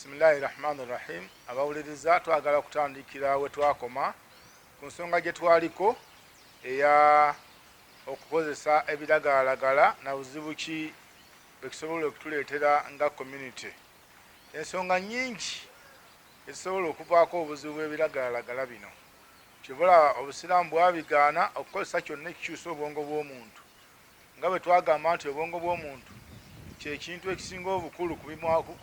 Bismillahirrahmanirrahim. Abawuliriza twagala kutandikira we twakoma ku nsonga gye twaliko eya okukozesa ebiragalalagala na buzibu ki bekisobola okutuleetera nga community. Ensonga nyingi ezisobola okuvaako obuzibu bw'ebiragalalagala bino. Kibula obusiraamu bwabigaana okukozesa kyonna ekikyusa obwongo bw'omuntu. Nga bwe twagamba nti obwongo bw'omuntu kyekintu ekisinga obukulu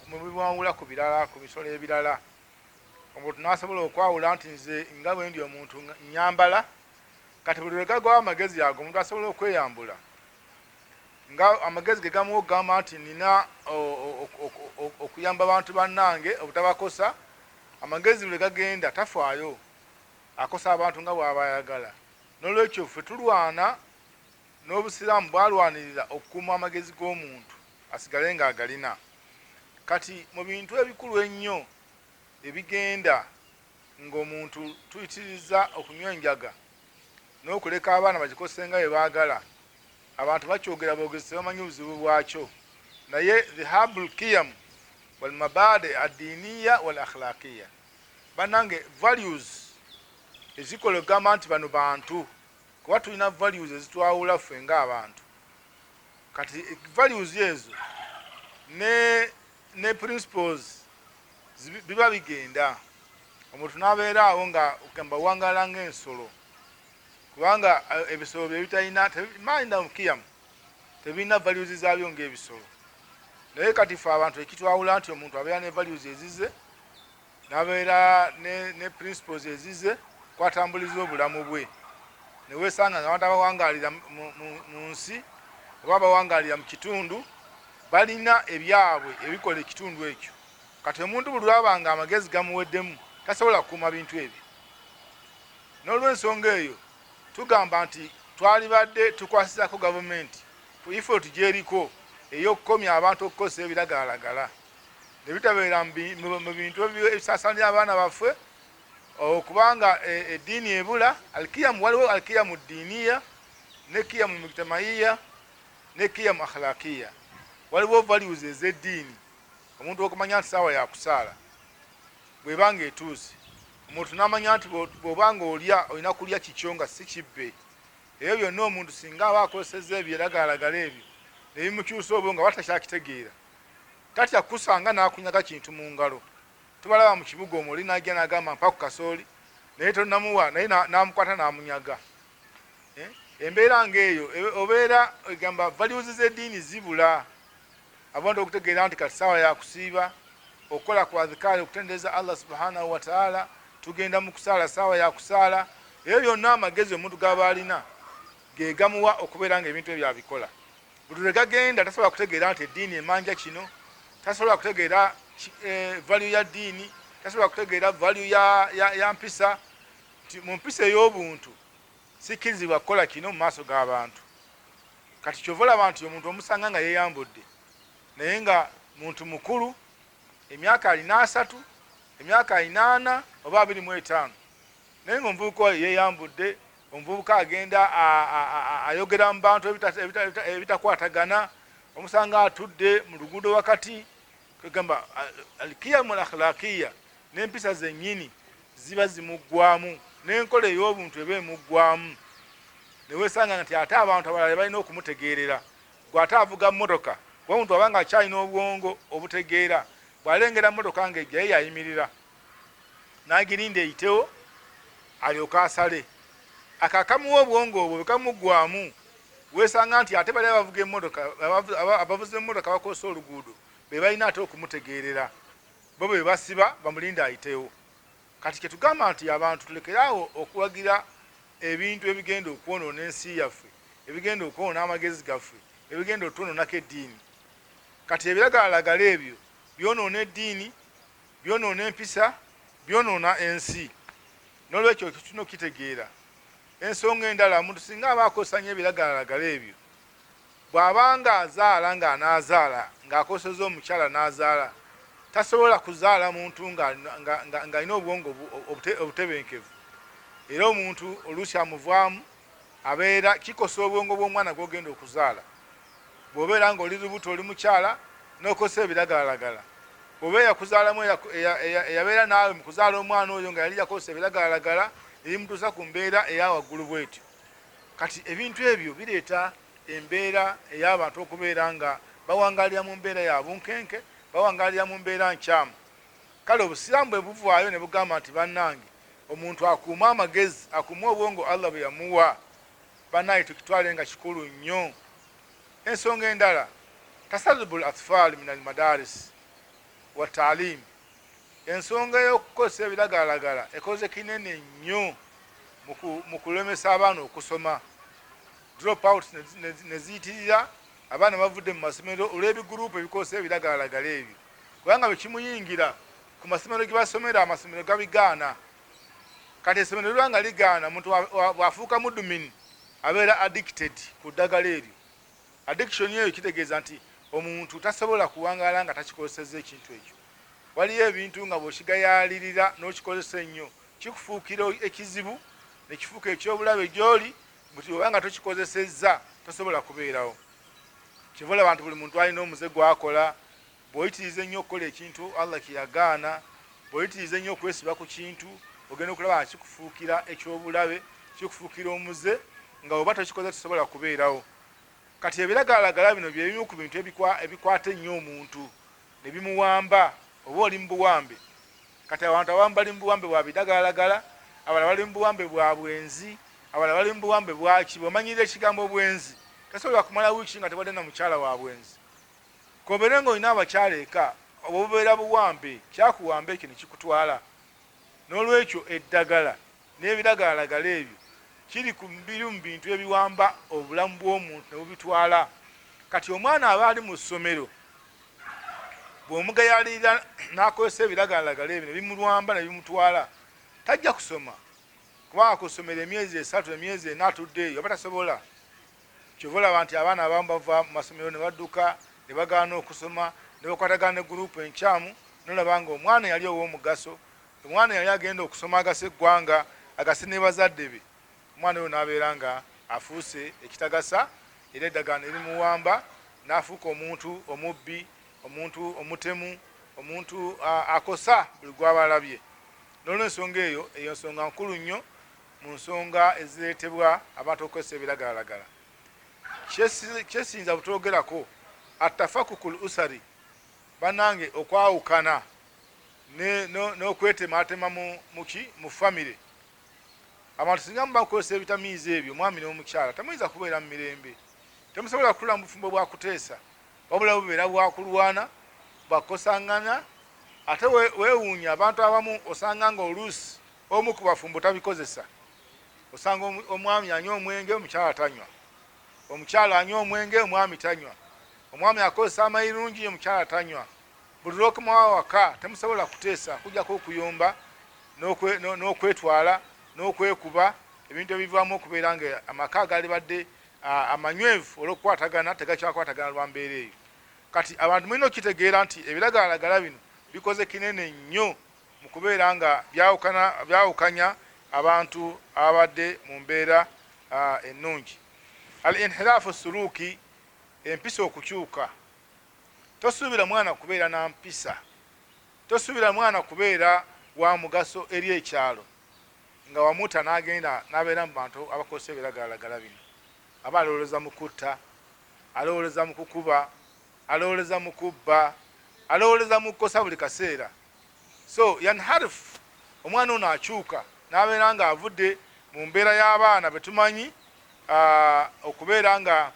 mu bimwawula ku birala, ku bisolo ebirala. Omuntu n'asobola okwawula nti nze nga bwe ndi omuntu nyambala, kati buli lwe gagwawo amagezi ago omuntu asobola okweyambula. Nga amagezi ge gamuwa okugamba nti nina okuyamba abantu bannange obutabakosa, amagezi bwe gagenda tafaayo, akosa abantu nga bw'aba ayagala. N'olwekyo ffe tulwana n'obusiraamu bwalwanirira okukuuma amagezi g'omuntu asigale nga agalina. Kati mu bintu ebikulu ennyo ebigenda ng'omuntu tuyitiriza okunywa enjaga n'okuleka abaana bagikozese nga bwe baagala, abantu bakyogera boogezi tebamanyi obuzibu bwakyo. Naye dhihabul qiyam wal mabadi adiniya wal akhlaqiya, bannange values ezikola okugamba nti bano bantu, kuba tulina values ezitwawula ffe ng'abantu. Kati values ezo ne principles biba bigenda, omuntu n'abeera awo nga ogamba wangala ng'ensolo, kubanga ebisolo bye bitalina mind mukiyamu tebirina values zaabyo ng'ebisolo. Naye kati ffe abantu ekitwawula nti omuntu abeera ne values ezize, n'abeera ne principles ezize kwatambuliza obulamu bwe. Ne weesanga nga abantu abawangaalira mu nsi oba abawangaalira mu kitundu balina ebyabwe ebikola ekitundu ekyo. Kati omuntu buli lwaba nga amagezi gamuweddemu tasobola kukuuma bintu ebyo. N'olw'ensonga eyo tugamba nti twalibadde tukwasizako gavumenti ku effort gy'eriko ey'okukomya abantu okukozesa ebiragalalagala ne bitabeera mu bintu ebisaasaanira abaana baffe, okubanga eddiini ebula. Alkiyamu, waliwo alkiyamu ddiiniya ne kiyamu mujtamaiya ne kiyamu akhlaqiya. Waliwo values ez'eddiini, omuntu okumanya nti saawa yakusaala bw'ebanga etuuse, omuntu n'amanya nti bw'obanga olya olina kulya kikyo nga si kibbe. Ebyo byonna omuntu singa aba akozesezza ebiragalalagala ebyo ne bimukyusa obwo nga batakyakitegeera, tatya kusanga n'akunyaga kintu mu ngalo. Tubalaba mu kibuga omwo oli n'ajja n'agamba mpa ku kasooli, naye tonamuwa, naye n'amukwata n'amunyaga. Embeera ng'eyo obeera egamba values z'eddiini zibula. Abantu okutegeera nti kati saawa yakusiiba, okukola ku adhikaari, okutendereza Allah subhanahu wa ta'ala, tugenda mu kusaala saawa yakusaala. Ebyo byonna amagezi omuntu gaba alina ge gamuwa okubeera ng'ebintu ebyo abikola. Buli lwe gagenda tasobola kutegeera nti eddiini emanja kino, tasobola kutegeera value ya ddiini, tasobola kutegeera value ya mpisa. Mu mpisa ey'obuntu sikkirizibwa kukola kino mu maaso g'abantu. Kati kyova olaba nti omuntu omusanga nga yeeyambudde, naye nga muntu mukulu, emyaka alina 3, emyaka 8 oba 25, naye ng'omuvubuka oyo yeeyambudde, omuvubuka agenda ayogera mu bantu ebitakwatagana, omusanga atudde mu luguudo wakati. Kugamba alkiyamu akhlaqiya, n'empisa zennyini ziba zimuggwamu, n'enkola ey'obuntu eba emuggwamu. Ne weesanga nti ate abantu abalala balina okumutegeerera. Gwe ate avuga mmotoka, kuba omuntu abanga akyalina obwongo obutegeera, bw'alengera mmotoka ng'ejja ye yayimirira n'agirinda eyitewo alyoka asale. Akakamuwa obwongo obwo bwekamuggwamu, weesanga nti ate bali abavuga emmotoka, abavuzi emmotoka bakozesa oluguudo be balina ate okumutegeerera, bo bwe basiba bamulinda ayitewo. Kati kye tugamba nti abantu tulekeraawo okuwagira ebintu ebigenda okwonoona ensi yaffe, ebigenda okwonoona amagezi gaffe, ebigenda otwonoonako eddiini. Kati ebiragalalagala ebyo byonoona eddiini, byonoona empisa, byonoona ensi. N'olwekyo tulina okukitegeera. Ensonga endala, omuntu singa aba akozesa nnyo ebiragalalagala ebyo, bw'abanga azaala ng'anaazaala ng'akoseza omukyala n'azaala, tasobola kuzaala muntu ng'alina obwongo obutebenkevu. Era omuntu oluusi amuvaamu abeera kikosa obwongo bw'omwana gw'ogenda okuzaala. Bw'obeera ng'oli lubuto oli mukyala n'okozesa ebiragalalagala, oba yakuzaalamu eyabeera naawe mu kuzaala omwana oyo nga yali yakozesa ebiragalalagala ebimutuusa ku mbeera eyawaggulu bwetyo. Kati ebintu ebyo bireeta embeera ey'abantu okubeera nga bawangalira mu mbeera ya bunkenke, bawangalira mu mbeera nkyamu. Kale obusiraamu bwe buvaayo ne bugamba nti bannange omuntu akuuma amagezi, akuuma obwongo Allah bwe yamuwa, bannaye tukitwale nga kikulu nnyo. Ensonga endala, tasalubul atfal min al madaris wa taalim, ensonga y'okukozesa ebiragalalagala ekoze kinene nnyo mu kulemesa abaana okusoma. Drop out ne ziyitirira abaana bavudde mu masomero olw'ebigurupu ebikozesa ebiragalalagala ebyo, kubanga bwe kimuyingira ku masomero ge basomera, amasomero gabigaana. Kati essomero lwanga ligaana, omuntu bw'afuuka muddumini abeera addicted ku ddagala eryo. Addiction eyo kitegeeza nti omuntu tasobola kuwangaala nga takikozesezza ekintu ekyo. Waliyo ebintu nga bw'okigayaalirira n'okikozesa ennyo kikufuukira ekizibu ne kifuuka ekyobulabe gy'oli, buti obanga tokikozesezza tosobola kubeerawo. Kivola abantu buli muntu alina omuze gw'akola. Bw'oyitiriza ennyo okukola ekintu Allah kye yagaana, bw'oyitiriza ennyo okwesiba ku kintu, ogenda okulaba nga kikufuukira ekyobulabe, kikufuukira omuze, nga oba tokikoze tosobola kubeerawo. Kati ebiragalalagala bino bye bimu ku bintu ebikwata ennyo omuntu ne bimuwamba, oba oli mu buwambe. Kati abantu abamu bali mu buwambe bwa biragalalagala, abalala bali mu buwambe bwa bwenzi, abalala bali mu buwambe bwaki. Bw'omanyirira ekigambo bwenzi, tasobola kumala wiiki nga tebadde na mukyala wa bwenzi. Kobeere ng'olina abakyala eka, oba obubeera buwambe, kyakuwamba ekyo ne kikutwala. N'olwekyo eddagala n'ebiragalalagala ebyo kiri ku biri mu bintu ebiwamba obulamu bw'omuntu ne bubitwala. Kati omwana aba ali mu ssomero, bw'omugayaalirira n'akozesa ebiragalalagala ebyo ne bimulwamba ne bimutwala, tajja kusoma. Kubanga ku ssomero emyezi 3 emyezi 4 atuddeeyo aba tasobola. Kyova olaba nti abaana abamu bava mu masomero ne badduka ne bagaana okusoma, ne bakwatagana ne gurupu enkyamu, n'olaba nga omwana yali ow'omugaso, omwana yali agenda okusoma agasa eggwanga, agase ne bazadde be. Omwana oyo n'abeera nga afuuse ekitagasa era eddagala ne limuwamba, n'afuuka omuntu omubbi, omuntu omutemu, omuntu akosa buli gw'aba alabye. N'olw'ensonga eyo, eyo nsonga nkulu nnyo mu nsonga ezireetebwa abantu okukozesa ebiragalalagala. Kyesinza butwogerako, atafakukul usari, bannange okwawukana n'okwetematema mu famire. Abantu singa muba kukozesa ebitamiiza ebyo, omwami n'omukyala temuyinza kubeera mu mirembe. Temusobola kutula mu bufumbo bwa kuteesa, wabula bubeera bwakulwana, bwakukosaŋŋana. Ate weewuunya abantu abamu osanga nga oluusi omu ku bafumbo tabikozesa. Osanga omwami anywa omwenge, omukyala tanywa. Omukyala anywa omwenge, omwami tanywa. Omwami akozesa amayirungi, omukyala tanywa. Buli lw'okomawo waka temusobola kuteesa, kujjako okuyomba n'okwetwala n'okwekuba, ebintu ebivaamu okubeera nga amaka gali badde amanywevu olw'okukwatagana tegakyakwatagana lwa mbeera eyo. Kati abantu mulina okitegeera nti ebiragalalagala bino bikoze kinene nnyo mu kubeera nga byawukanya abantu abadde mu mbeera ennungi. Al inhiraafu suluuki, empisa okukyuka. Tosuubira mwana kubeera na mpisa, tosuubira mwana kubeera wa mugaso eri ekyalo nga wamuta n'agenda n'abeera mu bantu abakozesa ebiragalalagala bino. Aba alowoleza mu kutta, alowoleza mu kukuba, alowoleza mu kubba, alowoleza mu kukosa buli kaseera. So yanharifu, omwana ono akyuka n'abeera nga avudde mu mbeera y'abaana be tumanyi okubeera nga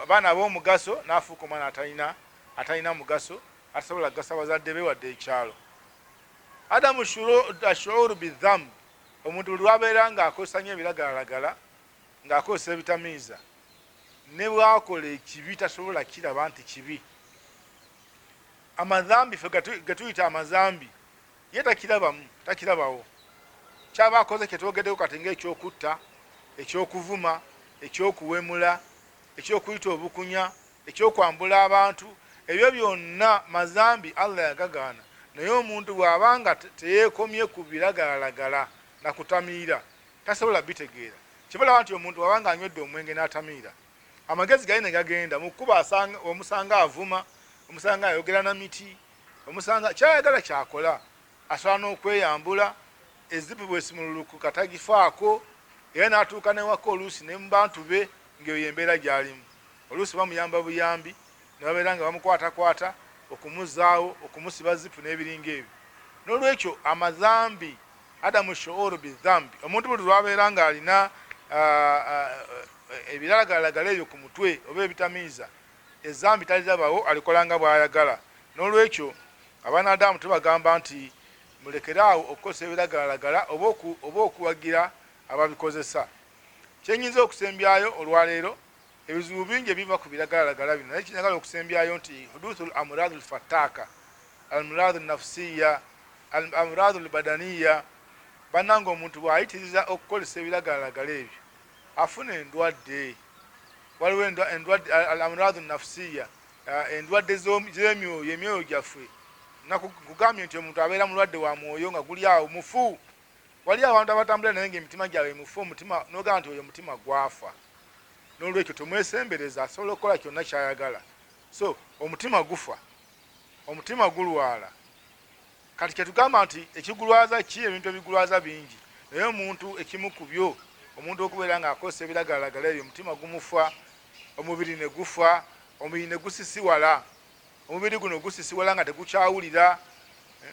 abaana ab'omugaso, n'afuuka omwana atalina mugaso, atasobola kugasa bazadde be wadde ekyalo. Adamu ashuuru bidhambi, omuntu buli lwabeera nga akozesa nnyo ebiragalalagala, ng'akozesa ebitamiiza, ne bwakola ekibi tasobola kiraba nti kibi. Amazambi ffe getuyita amazambi ye takirabawo. Kyaba akoze kyetwogeddeko kati ng'ekyokutta, ekyokuvuma, ekyokuwemula, ekyokuyita obukunya, ekyokwambula abantu, ebyo byonna mazambi Allah yagagaana. Naye omuntu bw'abanga teyeekomye ku biragalalagala na kutamiira tasobola bitegeera. Kibalawa nti omuntu bw'abanga anywedde omwenge n'atamiira, amagezi gali ne gagenda mu kkuba, omusanga avuma, omusanga ayogera na miti, omusanga kyayagala kyakola asobola n'okweyambula ezipu bwesimululuku katagifaako era n'atuuka newaka oluusi ne mu bantu be ng'eyo embeera gy'alimu. Oluusi bamuyamba buyambi ne babeera nga bamukwatakwata okumuzaawo okumusiba zipu n'ebiringa ebyo. N'olwekyo amazambi adamu shuuru bizambi, omuntu buli lwabeera ng'alina ebiralagalagala ebyo ku mutwe oba ebitamiiza, ezambi talirabawo, alikola nga bw'ayagala. N'olwekyo abanadamu tubagamba nti mulekeraawo okukozesa ebiragalalagala oba okuwagira ababikozesa. Kyenyinza okusembyayo olwaleero, ebizibu bingi ebiva ku biragalalagala bino, naye kinyagala okusembyayo nti huduthul amradul fataka, almuradul nafsiya, almuradul badaniya. Bannanga omuntu bw'ayitiriza okukozesa ebiragalalagala ebyo afuna endwadde. Waliwo endwadde al-amradul nafsiya, endwadde z'emyoyo, emyoyo gyaffe. Nakugambye nti omuntu abeera mulwadde wa mwoyo nga guli awo mufu. Wali abantu abatambula naye ng'emitima gyabwe mufu, omutima n'ogamba nti oyo omutima gwafa. N'olwekyo tumwesembereza asobola okukola kyonna ky'ayagala. So omutima gufa, omutima gulwala. Kati kyetugamba nti ekigulwaza ki? Ebintu ebigulwaza bingi, naye omuntu ekimu ku byo, omuntu okubeera ng'akozesa ebiragalalagala ebyo, omutima gumufa, omubiri ne gufa, omubiri ne gusisiwala. Omubiri guno gusisiwala nga tegukyawulira.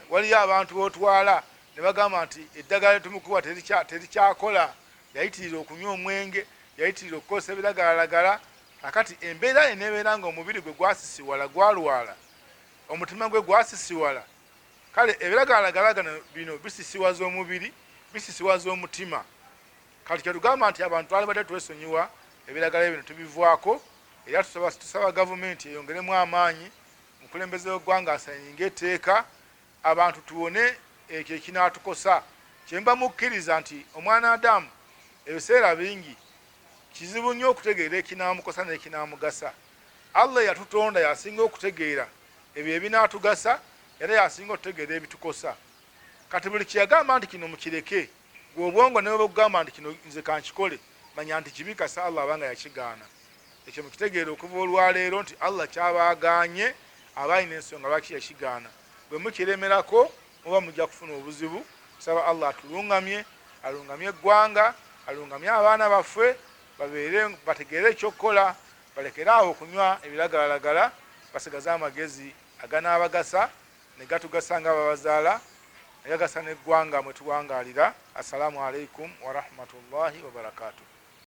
Waliyo abantu b'otwala ne bagamba nti eddagala tumukuba terikyakola, yayitirira okunywa omwenge, yayitirira okukozesa ebiragalalagala. Akati embeera eneebeera nga omubiri gwe gwasisiwala, gwalwala, omutima gwe gwasisiwala, kale ebiragalalagala bino bisisiwaza omubiri, bisisiwaza omutima. Kati kyetugamba nti abantu twalibadde twesonyiwa ebiragala bino tubivaako, era tusaba gavumenti eyongeremu amaanyi, omukulembeze w'eggwanga asanyinga etteeka, abantu tuwone ekyo ekinaatukosa. Kyemba mukkiriza nti omwana Adamu ebiseera bingi kizibu nnyo okutegeera ekinaamukosa n'ekinaamugasa. Allah yatutonda yasinga okutegeera ebyo ebinaatugasa, era yasinga okutegeera ebitukosa. Kati buli kyeyagamba nti kino mukireke, gwe obwongo ne bwegamba nti kino nze kankikole, manya nti kibi kasa Allah abanga yakigaana. Ekyo mukitegeera okuva olwaleero nti Allah kyabaagaanye, abalina ensonga lwaki yakigaana. Bwe mukiremerako muba mujja kufuna obuzibu. Tusaba Allah atulungamye, alungamye eggwanga, alungamye abaana baffe, babeere bategeere ekyokukola, balekeraawo okunywa ebiragalalagala, basigaze amagezi aganaabagasa ne gatugasa nga babazaala, ne gagasa n'eggwanga mwe tuwangaalira. Assalamu alaikum wa rahmatullahi wa barakatuh.